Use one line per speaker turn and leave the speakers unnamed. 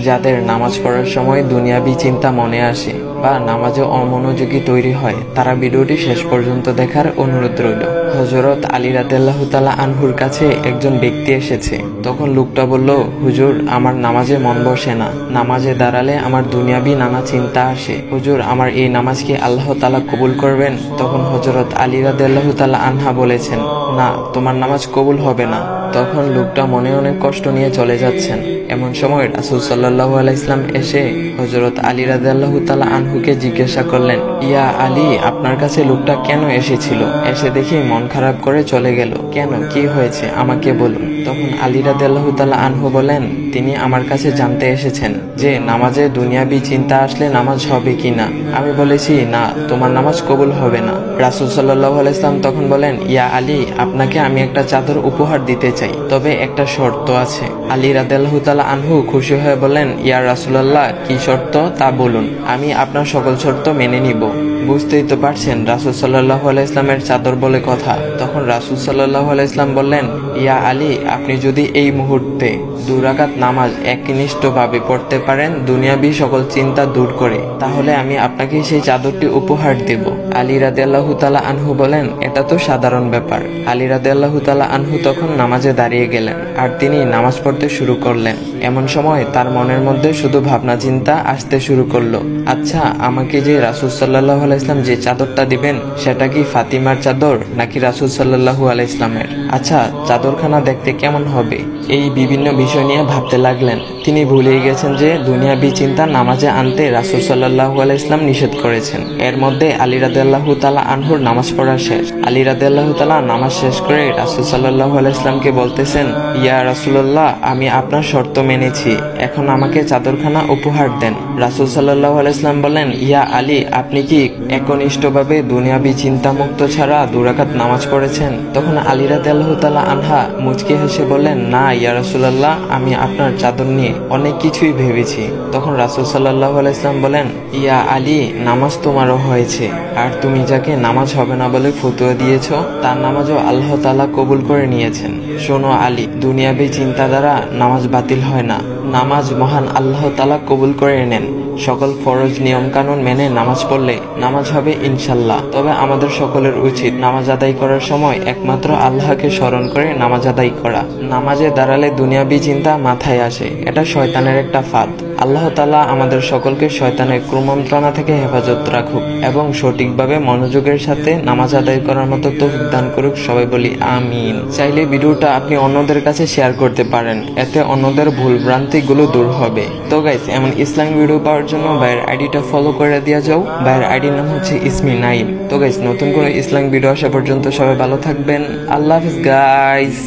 যাদের নামাজ পড়ার সময় দুনিয়াবি চিন্তা মনে আসে বা নামাজে অমনোযোগী তৈরি হয়, তারা ভিডিওটি শেষ পর্যন্ত দেখার অনুরোধ রইল। হযরত আলী রাদিয়াল্লাহু তাআলা আনহুর কাছে একজন ব্যক্তি এসেছে। তখন লোকটা বলল, হুজুর, আমার নামাজে মন বসে না। নামাজে দাঁড়ালে আমার দুনিয়াবি নানা চিন্তা আসে। হুজুর, আমার এই নামাজ কি আল্লাহ তাআলা কবুল করবেন? তখন হযরত আলী রাদিয়াল্লাহু তাআলা আনহা বলেছেন, না, তোমার নামাজ কবুল হবে না। তখন লোকটা মনে অনেক কষ্ট নিয়ে চলে যাচ্ছেন। এমন সময় রাসূল সাল্লাল্লাহু আলাইহি ওয়াসাল্লাম এসে হযরত আলী রাদিয়াল্লাহু তাআলা আনহুকে জিজ্ঞাসা করলেন, ইয়া আলী, আপনার কাছে লোকটা কেন এসেছিল? এসে দেখি মন খারাপ করে চলে গেল। কেন, কি হয়েছে আমাকে বলুন। তখন আলী রাদিয়াল্লাহু তাআলা আনহু বলেন, তিনি আমার কাছে জানতে এসেছেন যে নামাজে দুনিয়াবি চিন্তা আসলে নামাজ হবে কিনা। আমি বলেছি, না, তোমার নামাজ কবুল হবে না। রাসূল সাল্লাল্লাহু আলাইহি ওয়াসাল্লাম তখন বলেন, ইয়া আলী, আপনাকে আমি একটা চাদর উপহার দিতে চাই, তবে একটা শর্ত আছে। আলী রাদিয়াল্লাহু তাআলা আনহু খুশি হয়ে বলেন, ইয়া রাসূলুল্লাহ, কি শর্ত তা বলুন, আমি আপনার সকল শর্ত মেনে নিব। বুঝতেই তো পারছেন রাসূল সাল্লাল্লাহু আলাইহি ওয়াসাল্লামের চাদর বলে কথা। তখন রাসূল সাল্লাল্লাহু আলাইহি ওয়াসাল্লাম বললেন, ইয়া আলী, আপনি যদি এই মুহূর্তে 2 রাকাত নামাজ একনিষ্ঠভাবে পড়তে পারেন দুনিয়াবি সকল চিন্তা দূর করে, তাহলে আমি আপনাকে সেই চাদরটি উপহার দেব। আলী রাদিয়াল্লাহু তাআলা আনহু বলেন, এটা তো সাধারণ ব্যাপার। আলী রাদিয়াল্লাহু তাআলা আনহু তখন নামাজে দাঁড়িয়ে গেলেন আর তিনি নামাজ পড়তে শুরু করলেন। এমন সময় তার মনের মধ্যে শুধু ভাবনা চিন্তা আসতে শুরু করলো, আচ্ছা, আমাকে যে রাসূল সাল্লাল্লাহু আলাইহি ওয়াসাল্লাম যে চাদরটা দিবেন, সেটা কি ফাতিমার চাদর নাকি রাসূল সাল্লাল্লাহু আলাইহি ওয়াসাল্লামের? আচ্ছা, চাদরখানা দেখতে কেমন হবে? এই বিভিন্ন বিষয় নিয়ে ভাবতে লাগলেন। তিনি ভুলেই গেছেন যে দুনিয়াবি চিন্তা নামাজে আনতে রাসূল সাল্লাল্লাহু আলাইহি ওয়াসাল্লাম নিষেধ করেছেন। এর মধ্যে আলী রাদিয়াল্লাহু তাআলা আনহুর নামাজ পড়া শেষ। আলী রাদিয়াল্লাহু তাআলা নামাজ শেষ করে রাসূল সাল্লাল্লাহু আলাইহি ওয়াসাল্লামকে বলতেছেন, ইয়া রাসূলুল্লাহ, আমি আপনার শর্ত মেনেছি, এখন আমাকে চাদরখানা উপহার দেন। রাসূল সাল্লাল্লাহু আলাইহি ওয়াসাল্লাম বলেন, ইয়া আলী, আপনি কি একনিষ্ঠভাবে দুনিয়াবি চিন্তামুক্ত ছাড়া 2 রাকাত নামাজ পড়েছেন? তখন আলী রাদিয়াল্লাহু তাআলা আনহা মুচকি হেসে বললেন, না ইয়া রাসূলুল্লাহ, আমি আপনার চাদর নিয়ে অনেক কিছুই ভেবেছি। তখন রাসূল সাল্লাল্লাহু আলাইহি ওয়াসাল্লাম বলেন, ইয়া আলী, নামাজ তোমারও হয়েছে, আর তুমি যাকে নামাজ হবে না বলে ফতোয়া দিয়েছো, তার নামাজও আল্লাহ তাআলা কবুল করে নিয়েছেন। শোনো আলী, দুনিয়াবি চিন্তা দ্বারা নামাজ বাতিল হয় না, নামাজ মহান আল্লাহ তাআলা কবুল করে নেন। সকল ফরজ নিয়ম কানুন মেনে নামাজ পড়লে নামাজ হবে ইনশাল্লাহ। তবে আমাদের সকলের উচিত নামাজ আদায় করার সময় একমাত্র আল্লাহকে স্মরণ করে নামাজ আদায় করা। নামাজে দাঁড়ালে দুনিয়াবি চিন্তা মাথায় আসে, এটা শয়তানের একটা ফাঁদ। আল্লাহ তাআলা আমাদের সকলকে শয়তানের কুমন্ত্রণা থেকে হেফাজত রাখুক এবং সঠিকভাবে মনোযোগের সাথে নামাজ আদায় করার মতো তৌফিক দান করুক। সবাই বলি আমিন। চাইলে ভিডিওটা আপনি অন্যদের কাছে শেয়ার করতে পারেন, এতে অন্যদের ভুল ভ্রান্তিগুলো দূর হবে। তো গাইস, এমন ইসলামিক ভিডিও পাওয়ার জন্য ভাইয়ের আইডিটা ফলো করে দিয়ে যাও। ভাইয়ের আইডির নাম হচ্ছে ইসমি নাইম। তো গাইস, নতুন কোনো ইসলামিক ভিডিও আসা পর্যন্ত সবাই ভালো থাকবেন। আল্লাহ হাফেজ গাইস।